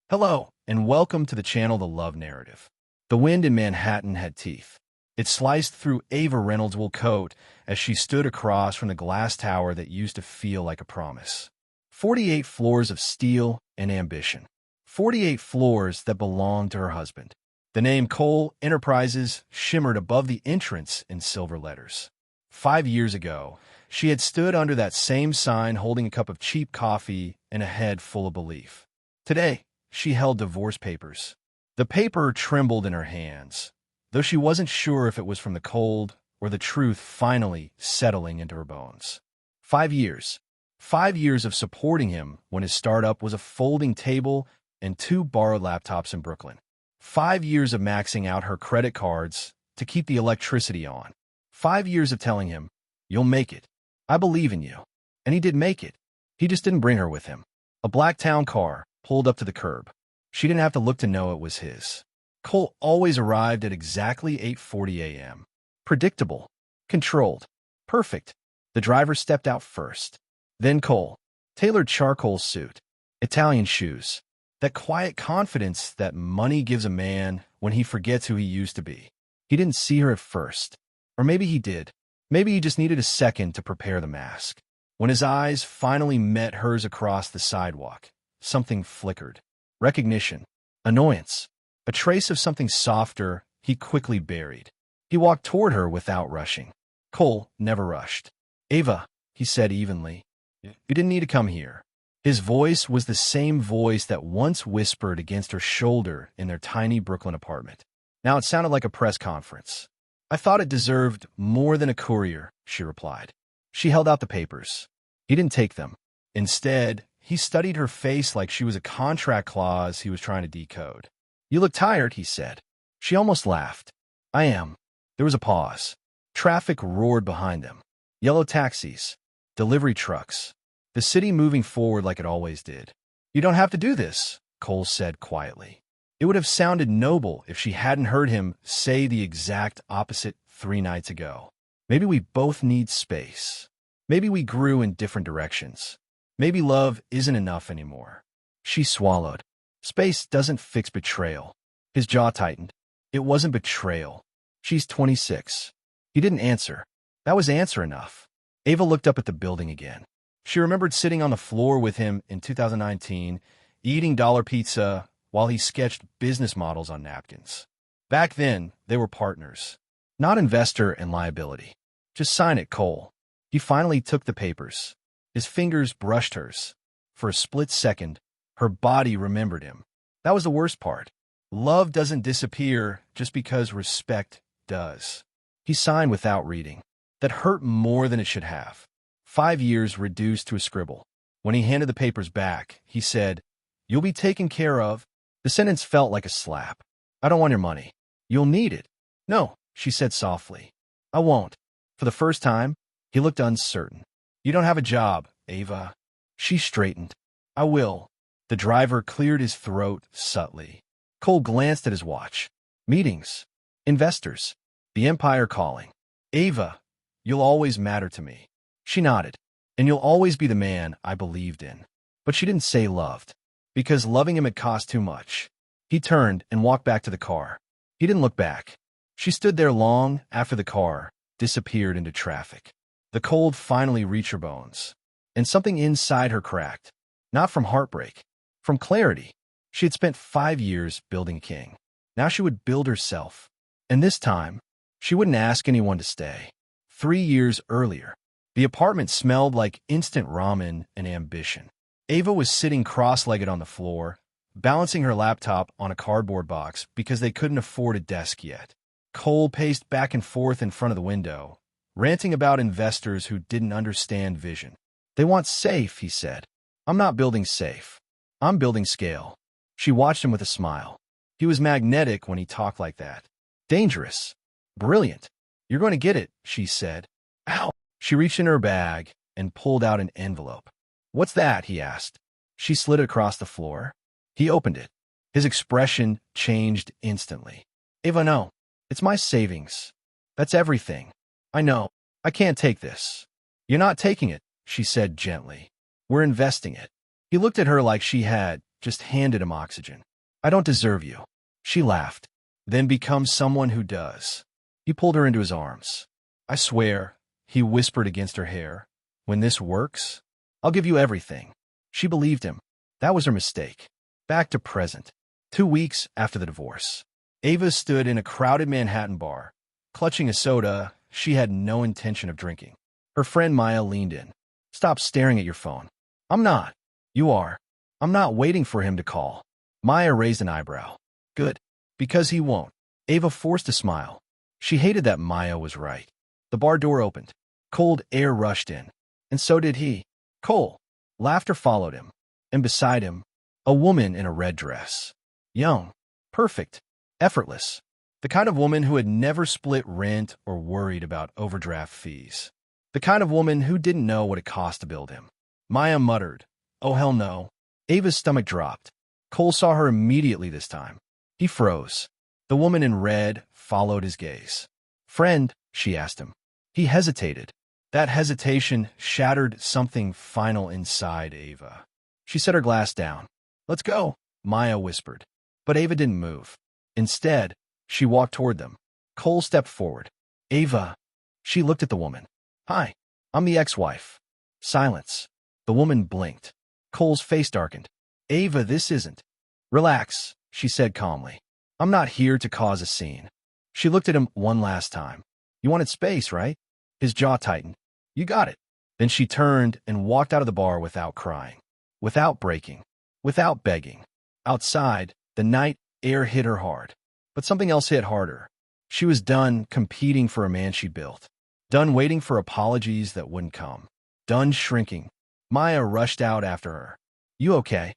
Hello, and welcome to the channel The Love Narrative. The wind in Manhattan had teeth. It sliced through Ava Reynolds' wool coat as she stood across from the glass tower that used to feel like a promise. 48 floors of steel and ambition. 48 floors that belonged to her husband. The name Cole Enterprises shimmered above the entrance in silver letters. 5 years ago, she had stood under that same sign holding a cup of cheap coffee and a head full of belief. Today, she held divorce papers. The paper trembled in her hands, though she wasn't sure if it was from the cold or the truth finally settling into her bones. 5 years. 5 years of supporting him when his startup was a folding table and 2 borrowed laptops in Brooklyn. 5 years of maxing out her credit cards to keep the electricity on. 5 years of telling him, "You'll make it. I believe in you." And he did make it. He just didn't bring her with him. A black town car pulled up to the curb. She didn't have to look to know it was his. Cole always arrived at exactly 8:40 a.m. Predictable. Controlled. Perfect. The driver stepped out first. Then Cole. Tailored charcoal suit. Italian shoes. That quiet confidence that money gives a man when he forgets who he used to be. He didn't see her at first. Or maybe he did. Maybe he just needed a second to prepare the mask. When his eyes finally met hers across the sidewalk, something flickered. Recognition. Annoyance. A trace of something softer he quickly buried. He walked toward her without rushing. Cole never rushed. "Ava," he said evenly, "you didn't need to come here." His voice was the same voice that once whispered against her shoulder in their tiny Brooklyn apartment. Now it sounded like a press conference. "I thought it deserved more than a courier," she replied. She held out the papers. He didn't take them. Instead, he studied her face like she was a contract clause he was trying to decode. "You look tired," he said. She almost laughed. "I am." There was a pause. Traffic roared behind them. Yellow taxis. Delivery trucks. The city moving forward like it always did. "You don't have to do this," Cole said quietly. It would have sounded noble if she hadn't heard him say the exact opposite 3 nights ago. Maybe we both need space. Maybe we grew in different directions. Maybe love isn't enough anymore. She swallowed. Space doesn't fix betrayal. His jaw tightened. It wasn't betrayal. "She's 26. He didn't answer. That was answer enough. Ava looked up at the building again. She remembered sitting on the floor with him in 2019, eating dollar pizza while he sketched business models on napkins. Back then, they were partners. Not investor and liability. "Just sign it, Cole." He finally took the papers. His fingers brushed hers. For a split second, her body remembered him. That was the worst part. Love doesn't disappear just because respect does. He signed without reading. That hurt more than it should have. 5 years reduced to a scribble. When he handed the papers back, he said, "You'll be taken care of." The sentence felt like a slap. "I don't want your money." "You'll need it." "No," she said softly. "I won't." For the first time, he looked uncertain. "You don't have a job, Ava." She straightened. "I will." The driver cleared his throat subtly. Cole glanced at his watch. Meetings. Investors. The empire calling. "Ava, you'll always matter to me." She nodded. "And you'll always be the man I believed in." But she didn't say loved, because loving him had cost too much. He turned and walked back to the car. He didn't look back. She stood there long after the car disappeared into traffic. The cold finally reached her bones, and something inside her cracked. Not from heartbreak, from clarity. She had spent 5 years building a king. Now she would build herself. And this time, she wouldn't ask anyone to stay. 3 years earlier, the apartment smelled like instant ramen and ambition. Ava was sitting cross-legged on the floor, balancing her laptop on a cardboard box because they couldn't afford a desk yet. Cole paced back and forth in front of the window, ranting about investors who didn't understand vision. "They want safe," he said. "I'm not building safe. I'm building scale." She watched him with a smile. He was magnetic when he talked like that. Dangerous. Brilliant. "You're going to get it," she said. "Ow." She reached in her bag and pulled out an envelope. "What's that?" he asked. She slid it across the floor. He opened it. His expression changed instantly. "Ava, no. It's my savings. That's everything. I know. I can't take this." "You're not taking it," she said gently. "We're investing it." He looked at her like she had just handed him oxygen. I don't deserve you. She laughed. Then become someone who does. He pulled her into his arms. I swear, he whispered against her hair, when this works, I'll give you everything. She believed him. That was her mistake. Back to present. 2 weeks after the divorce. Ava stood in a crowded Manhattan bar, clutching a soda she had no intention of drinking. Her friend Maya leaned in. Stop staring at your phone. I'm not. You are. I'm not waiting for him to call. Maya raised an eyebrow. Good. Because he won't. Ava forced a smile. She hated that Maya was right. The bar door opened. Cold air rushed in. And so did he. Cole. Laughter followed him. And beside him, a woman in a red dress. Young. Perfect. Effortless. The kind of woman who had never split rent or worried about overdraft fees. The kind of woman who didn't know what it cost to build him. Maya muttered, "Oh, hell no." Ava's stomach dropped. Cole saw her immediately this time. He froze. The woman in red followed his gaze. Friend, she asked him. He hesitated. That hesitation shattered something final inside Ava. She set her glass down. Let's go, Maya whispered. But Ava didn't move. Instead, she walked toward them. Cole stepped forward. Ava. She looked at the woman. Hi, I'm the ex-wife. Silence. The woman blinked. Cole's face darkened. Ava, this isn't. Relax, she said calmly. I'm not here to cause a scene. She looked at him one last time. You wanted space, right? His jaw tightened. You got it. Then she turned and walked out of the bar without crying, without breaking, without begging. Outside, the night air hit her hard. But something else hit harder. She was done competing for a man she built. Done waiting for apologies that wouldn't come. Done shrinking. Maya rushed out after her. You okay?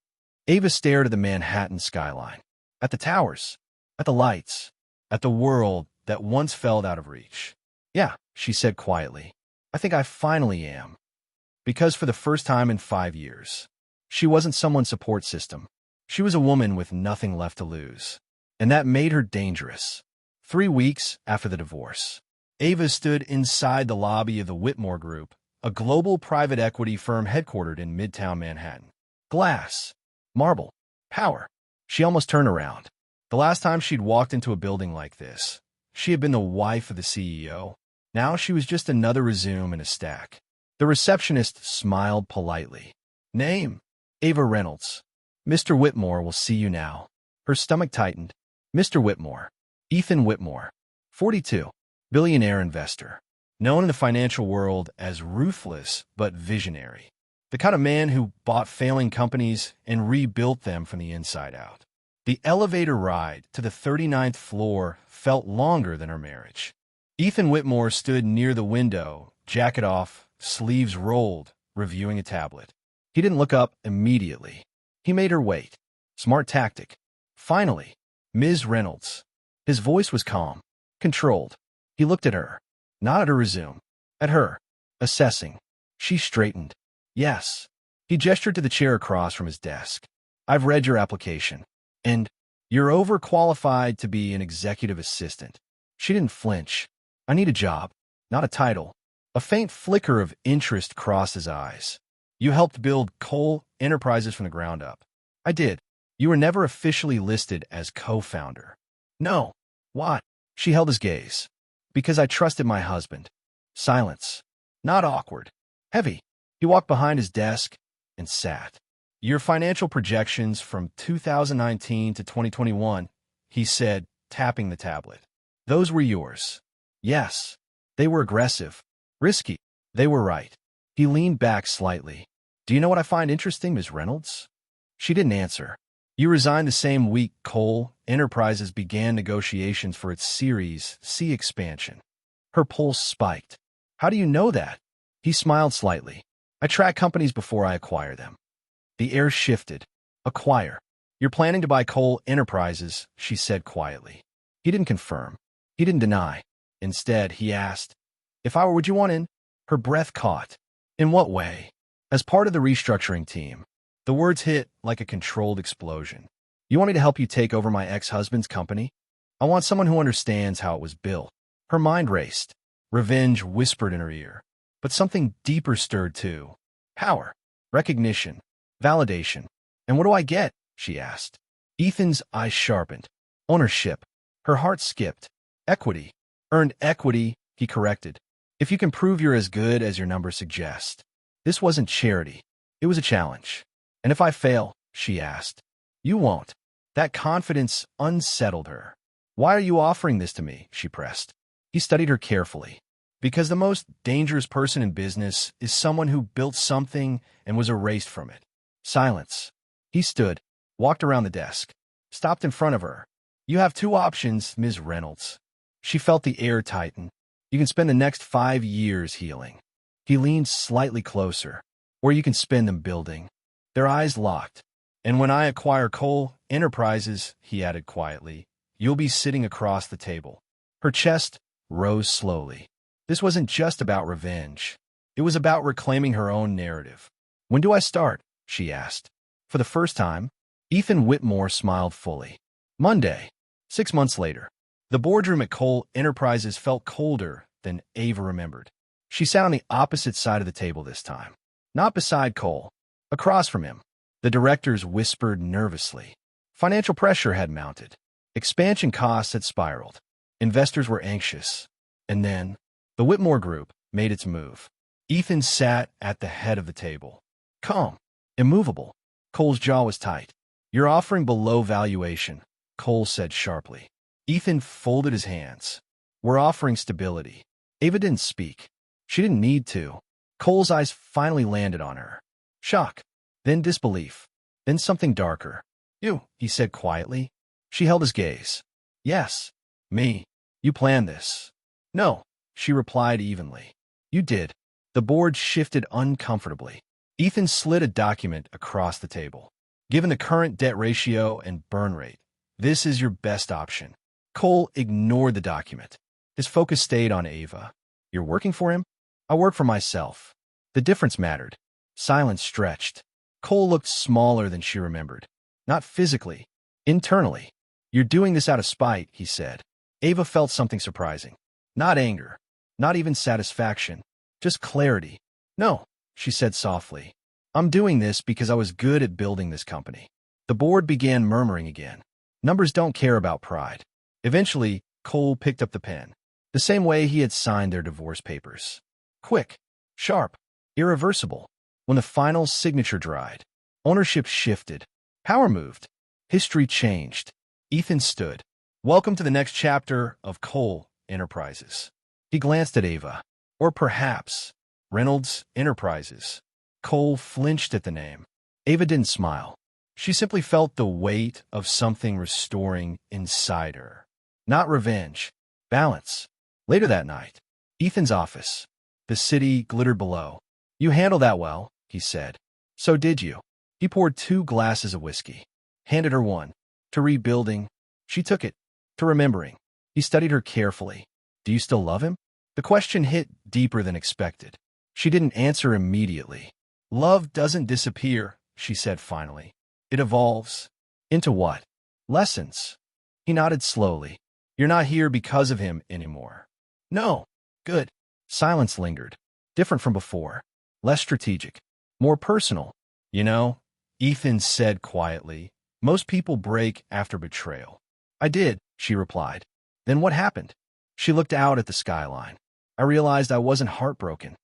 Ava stared at the Manhattan skyline. At the towers. At the lights. At the world that once felt out of reach. Yeah, she said quietly. I think I finally am. Because for the first time in 5 years, she wasn't someone's support system. She was a woman with nothing left to lose. And that made her dangerous. 3 weeks after the divorce, Ava stood inside the lobby of the Whitmore Group, a global private equity firm headquartered in Midtown Manhattan. Glass. Marble. Power. She almost turned around. The last time she'd walked into a building like this, she had been the wife of the CEO. Now she was just another resume in a stack. The receptionist smiled politely. Name? Ava Reynolds. Mr. Whitmore will see you now. Her stomach tightened. Mr. Whitmore. Ethan Whitmore. 42. Billionaire investor. Known in the financial world as ruthless but visionary. The kind of man who bought failing companies and rebuilt them from the inside out. The elevator ride to the 39th floor felt longer than her marriage. Ethan Whitmore stood near the window, jacket off, sleeves rolled, reviewing a tablet. He didn't look up immediately. He made her wait. Smart tactic. Finally, Ms. Reynolds. His voice was calm, controlled. He looked at her, not at her resume, at her, assessing. She straightened. Yes. He gestured to the chair across from his desk. I've read your application. And you're overqualified to be an executive assistant. She didn't flinch. I need a job, not a title. A faint flicker of interest crossed his eyes. You helped build Cole Enterprises from the ground up. I did. You were never officially listed as co-founder. No. Why? She held his gaze. Because I trusted my husband. Silence. Not awkward. Heavy. He walked behind his desk and sat. Your financial projections from 2019 to 2021, he said, tapping the tablet. Those were yours. Yes. They were aggressive. Risky. They were right. He leaned back slightly. Do you know what I find interesting, Ms. Reynolds? She didn't answer. You resigned the same week Cole Enterprises began negotiations for its Series C expansion. Her pulse spiked. How do you know that? He smiled slightly. I track companies before I acquire them. The air shifted. Acquire. You're planning to buy Cole Enterprises, she said quietly. He didn't confirm. He didn't deny. Instead, he asked, If I were, would you want in? Her breath caught. In what way? As part of the restructuring team. The words hit like a controlled explosion. You want me to help you take over my ex-husband's company? I want someone who understands how it was built. Her mind raced. Revenge whispered in her ear. But something deeper stirred too. Power. Recognition. Validation. And what do I get? she asked. Ethan's eyes sharpened. Ownership. Her heart skipped. Equity. Earned equity, he corrected. If you can prove you're as good as your numbers suggest. This wasn't charity. It was a challenge. And if I fail, she asked. You won't. That confidence unsettled her. Why are you offering this to me? She pressed. He studied her carefully. Because the most dangerous person in business is someone who built something and was erased from it. Silence. He stood, walked around the desk, stopped in front of her. You have two options, Ms. Reynolds. She felt the air tighten. You can spend the next 5 years healing. He leaned slightly closer. Or you can spend them building. Their eyes locked. And when I acquire Cole Enterprises, he added quietly, you'll be sitting across the table. Her chest rose slowly. This wasn't just about revenge. It was about reclaiming her own narrative. When do I start? She asked. For the first time, Ethan Whitmore smiled fully. Monday, 6 months later. The boardroom at Cole Enterprises felt colder than Ava remembered. She sat on the opposite side of the table this time. Not beside Cole. Across from him. The directors whispered nervously. Financial pressure had mounted. Expansion costs had spiraled. Investors were anxious. And then, the Whitmore Group made its move. Ethan sat at the head of the table. Calm. Immovable. Cole's jaw was tight. You're offering below valuation, Cole said sharply. Ethan folded his hands. We're offering stability. Ava didn't speak. She didn't need to. Cole's eyes finally landed on her. Shock. Then disbelief. Then something darker. You, he said quietly. She held his gaze. Yes. Me. You planned this. No, she replied evenly. You did. The board shifted uncomfortably. Ethan slid a document across the table. Given the current debt ratio and burn rate, this is your best option. Cole ignored the document. His focus stayed on Ava. You're working for him? I work for myself. The difference mattered. Silence stretched. Cole looked smaller than she remembered. Not physically. Internally. You're doing this out of spite, he said. Ava felt something surprising. Not anger. Not even satisfaction. Just clarity. No, she said softly. I'm doing this because I was good at building this company. The board began murmuring again. Numbers don't care about pride. Eventually, Cole picked up the pen. The same way he had signed their divorce papers. Quick. Sharp. Irreversible. When the final signature dried, ownership shifted. Power moved. History changed. Ethan stood. Welcome to the next chapter of Cole Enterprises. He glanced at Ava. Or perhaps Reynolds Enterprises. Cole flinched at the name. Ava didn't smile. She simply felt the weight of something restoring inside her. Not revenge. Balance. Later that night, Ethan's office. The city glittered below. You handled that well, he said. So did you. He poured 2 glasses of whiskey. Handed her one. To rebuilding. She took it. To remembering. He studied her carefully. Do you still love him? The question hit deeper than expected. She didn't answer immediately. Love doesn't disappear, she said finally. It evolves. Into what? Lessons. He nodded slowly. You're not here because of him anymore. No. Good. Silence lingered. Different from before. Less strategic. More personal. You know, Ethan said quietly, most people break after betrayal. I did, she replied. Then what happened? She looked out at the skyline. I realized I wasn't heartbroken.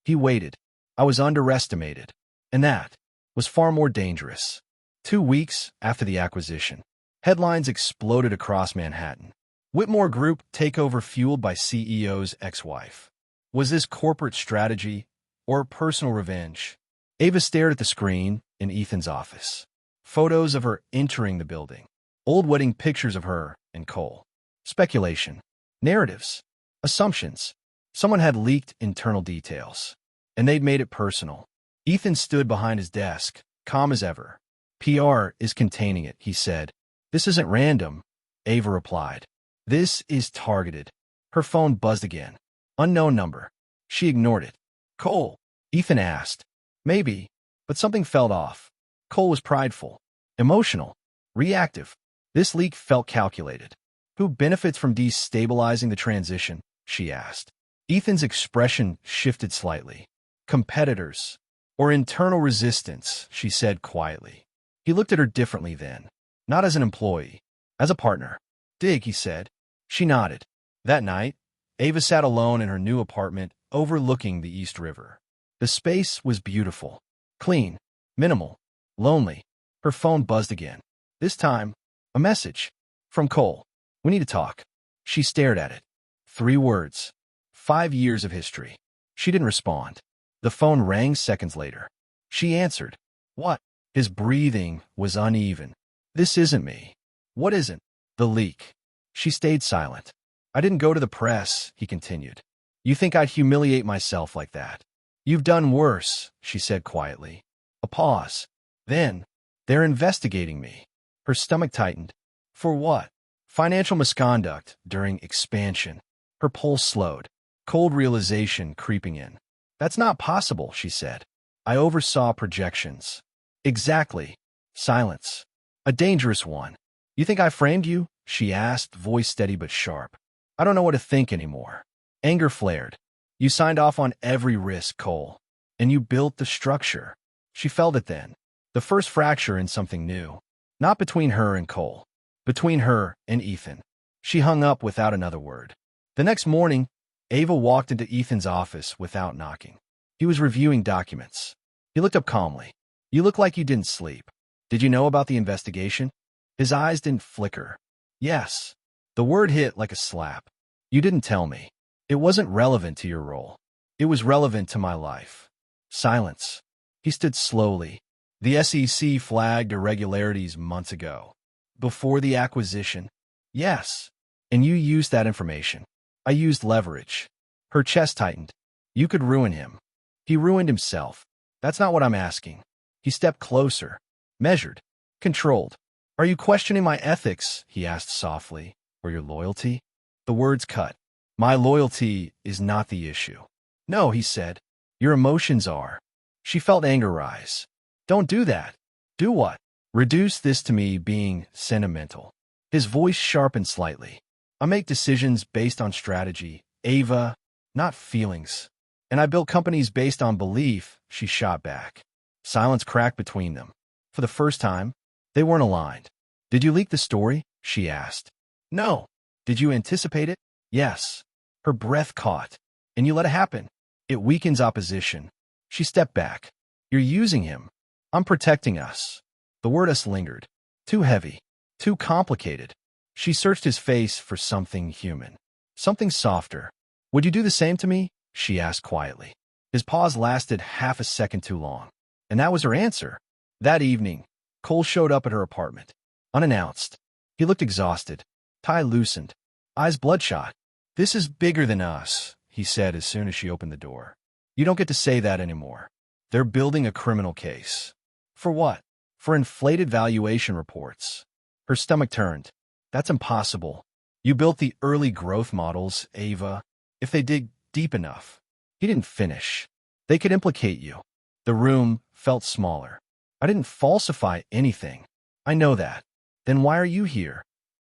He waited. I was underestimated. And that was far more dangerous. 2 weeks after the acquisition, headlines exploded across Manhattan. Whitmore Group takeover fueled by CEO's ex-wife. Was this corporate strategy or personal revenge? Ava stared at the screen in Ethan's office. Photos of her entering the building. Old wedding pictures of her and Cole. Speculation. Narratives. Assumptions. Someone had leaked internal details. And they'd made it personal. Ethan stood behind his desk, calm as ever. PR is containing it, he said. This isn't random, Ava replied. This is targeted. Her phone buzzed again. Unknown number. She ignored it. Cole, Ethan asked. Maybe, but something felt off. Cole was prideful, emotional, reactive. This leak felt calculated. Who benefits from destabilizing the transition? She asked. Ethan's expression shifted slightly. Competitors. Or internal resistance, she said quietly. He looked at her differently then, not as an employee, as a partner. Dig, he said. She nodded. That night, Ava sat alone in her new apartment overlooking the East River. The space was beautiful, clean, minimal, lonely. Her phone buzzed again. This time, a message. From Cole. We need to talk. She stared at it. 3 words. 5 years of history. She didn't respond. The phone rang seconds later. She answered. What? His breathing was uneven. This isn't me. What isn't? The leak. She stayed silent. I didn't go to the press, he continued. You think I'd humiliate myself like that? You've done worse, she said quietly. A pause. Then, they're investigating me. Her stomach tightened. For what? Financial misconduct during expansion. Her pulse slowed. Cold realization creeping in. That's not possible, she said. I oversaw projections. Exactly. Silence. A dangerous one. You think I framed you? She asked, voice steady but sharp. I don't know what to think anymore. Anger flared. You signed off on every risk, Cole. And you built the structure. She felt it then. The first fracture in something new. Not between her and Cole. Between her and Ethan. She hung up without another word. The next morning, Ava walked into Ethan's office without knocking. He was reviewing documents. He looked up calmly. You look like you didn't sleep. Did you know about the investigation? His eyes didn't flicker. Yes. The word hit like a slap. You didn't tell me. It wasn't relevant to your role. It was relevant to my life. Silence. He stood slowly. The SEC flagged irregularities months ago. Before the acquisition? Yes. And you used that information. I used leverage. Her chest tightened. You could ruin him. He ruined himself. That's not what I'm asking. He stepped closer. Measured. Controlled. Are you questioning my ethics? He asked softly. Or your loyalty? The words cut. My loyalty is not the issue. No, he said. Your emotions are. She felt anger rise. Don't do that. Do what? Reduce this to me being sentimental. His voice sharpened slightly. I make decisions based on strategy, Ava, not feelings. And I built companies based on belief, she shot back. Silence cracked between them. For the first time, they weren't aligned. Did you leak the story? She asked. No. Did you anticipate it? Yes. Her breath caught. And you let it happen. It weakens opposition. She stepped back. You're using him. I'm protecting us. The word us lingered. Too heavy. Too complicated. She searched his face for something human. Something softer. Would you do the same to me? She asked quietly. His pause lasted half a second too long. And that was her answer. That evening, Cole showed up at her apartment. Unannounced. He looked exhausted. Tie loosened. Eyes bloodshot. This is bigger than us, he said as soon as she opened the door. You don't get to say that anymore. They're building a criminal case. For what? For inflated valuation reports. Her stomach turned. That's impossible. You built the early growth models, Ava. If they dig deep enough. He didn't finish. They could implicate you. The room felt smaller. I didn't falsify anything. I know that. Then why are you here?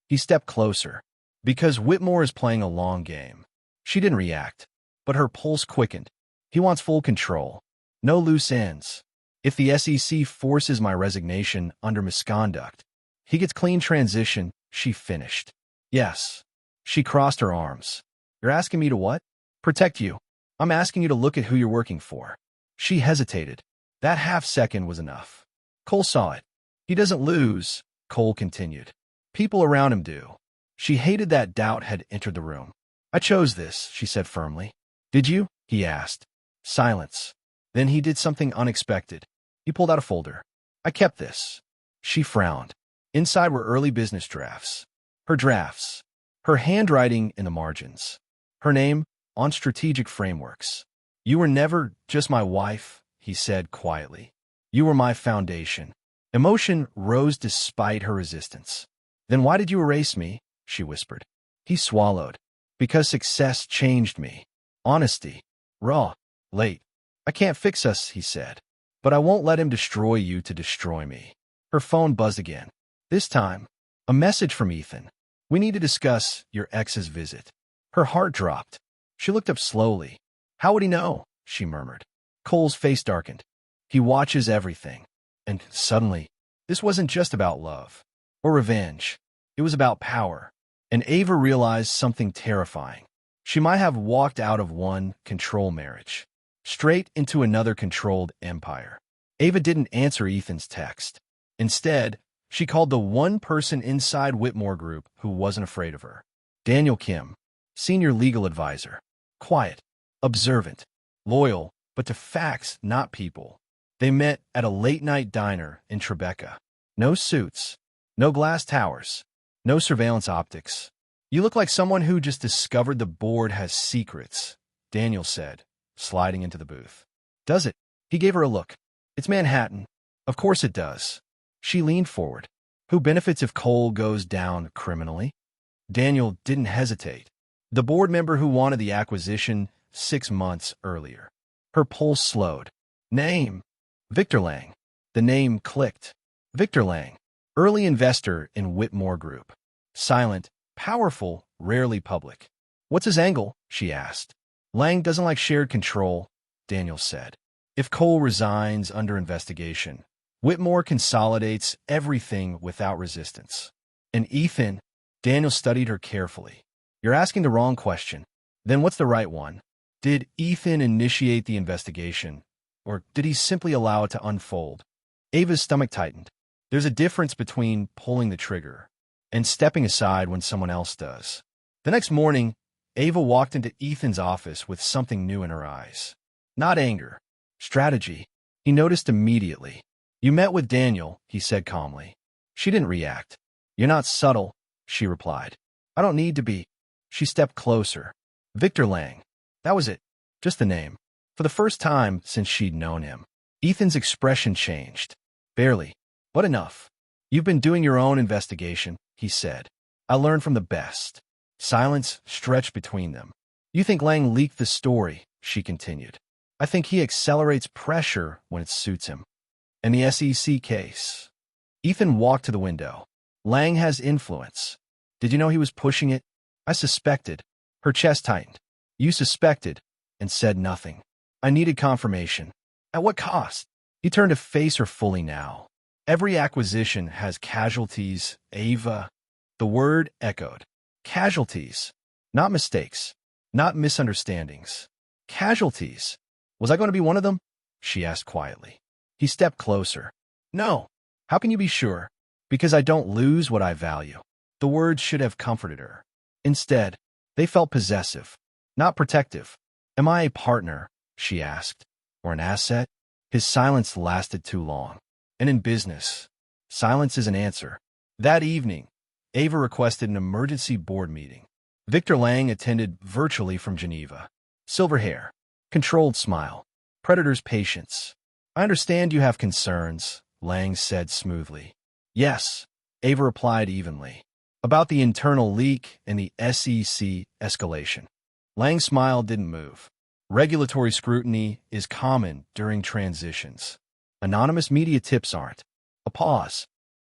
He stepped closer. Because Whitmore is playing a long game. She didn't react. But her pulse quickened. He wants full control. No loose ends. If the SEC forces my resignation under misconduct, he gets clean transition, she finished. Yes. She crossed her arms. You're asking me to what? Protect you. I'm asking you to look at who you're working for. She hesitated. That half-second was enough. Cole saw it. He doesn't lose, Cole continued. People around him do. She hated that doubt had entered the room. I chose this, she said firmly. Did you? He asked. Silence. Then he did something unexpected. He pulled out a folder. I kept this. She frowned. Inside were early business drafts. Her drafts. Her handwriting in the margins. Her name on strategic frameworks. You were never just my wife, he said quietly. You were my foundation. Emotion rose despite her resistance. Then why did you erase me? She whispered. He swallowed. Because success changed me. Honesty. Raw. Late. I can't fix us, he said. But I won't let him destroy you to destroy me. Her phone buzzed again. This time, a message from Ethan. We need to discuss your ex's visit. Her heart dropped. She looked up slowly. How would he know? She murmured. Cole's face darkened. He watches everything. And suddenly, This wasn't just about love or revenge. It was about power. And Ava realized something terrifying. She might have walked out of one control marriage, straight into another controlled empire. Ava didn't answer Ethan's text. Instead, she called the one person inside Whitmore Group who wasn't afraid of her. Daniel Kim, senior legal advisor. Quiet, observant, loyal, but to facts, not people. They met at a late-night diner in Tribeca. No suits, no glass towers, no surveillance optics. You look like someone who just discovered the board has secrets, Daniel said, sliding into the booth. Does it? He gave her a look. It's Manhattan. Of course it does. She leaned forward. Who benefits if Cole goes down criminally? Daniel didn't hesitate. The board member who wanted the acquisition 6 months earlier. Her pulse slowed. Name. Victor Lang. The name clicked. Victor Lang. Early investor in Whitmore Group. Silent, powerful, rarely public. What's his angle? She asked. Lang doesn't like shared control, Daniel said. If Cole resigns under investigation, Whitmore consolidates everything without resistance. And Ethan, Daniel studied her carefully. You're asking the wrong question. Then what's the right one? Did Ethan initiate the investigation, or did he simply allow it to unfold? Ava's stomach tightened. There's a difference between pulling the trigger and stepping aside when someone else does. The next morning, Ava walked into Ethan's office with something new in her eyes. Not anger. Strategy. He noticed immediately. You met with Daniel, he said calmly. She didn't react. You're not subtle, she replied. I don't need to be. She stepped closer. Victor Lang. That was it. Just the name. For the first time since she'd known him, Ethan's expression changed. Barely. But enough. You've been doing your own investigation, he said. I learned from the best. Silence stretched between them. You think Lang leaked the story, she continued. I think he accelerates pressure when it suits him. And the SEC case. Ethan walked to the window. Lang has influence. Did you know he was pushing it? I suspected. Her chest tightened. You suspected, and said nothing. I needed confirmation. At what cost? He turned to face her fully now. Every acquisition has casualties, Ava. The word echoed. Casualties. Not mistakes. Not misunderstandings. Casualties. Was I going to be one of them? She asked quietly. He stepped closer. No. How can you be sure? Because I don't lose what I value. The words should have comforted her. Instead, they felt possessive, not protective. Am I a partner? She asked. Or an asset? His silence lasted too long. And in business, silence is an answer. That evening, Ava requested an emergency board meeting. Victor Lang attended virtually from Geneva. Silver hair, controlled smile, predator's patience. I understand you have concerns, Lang said smoothly. Yes, Ava replied evenly. About the internal leak and the SEC escalation. Lang's smile didn't move. Regulatory scrutiny is common during transitions. Anonymous media tips aren't. A pause.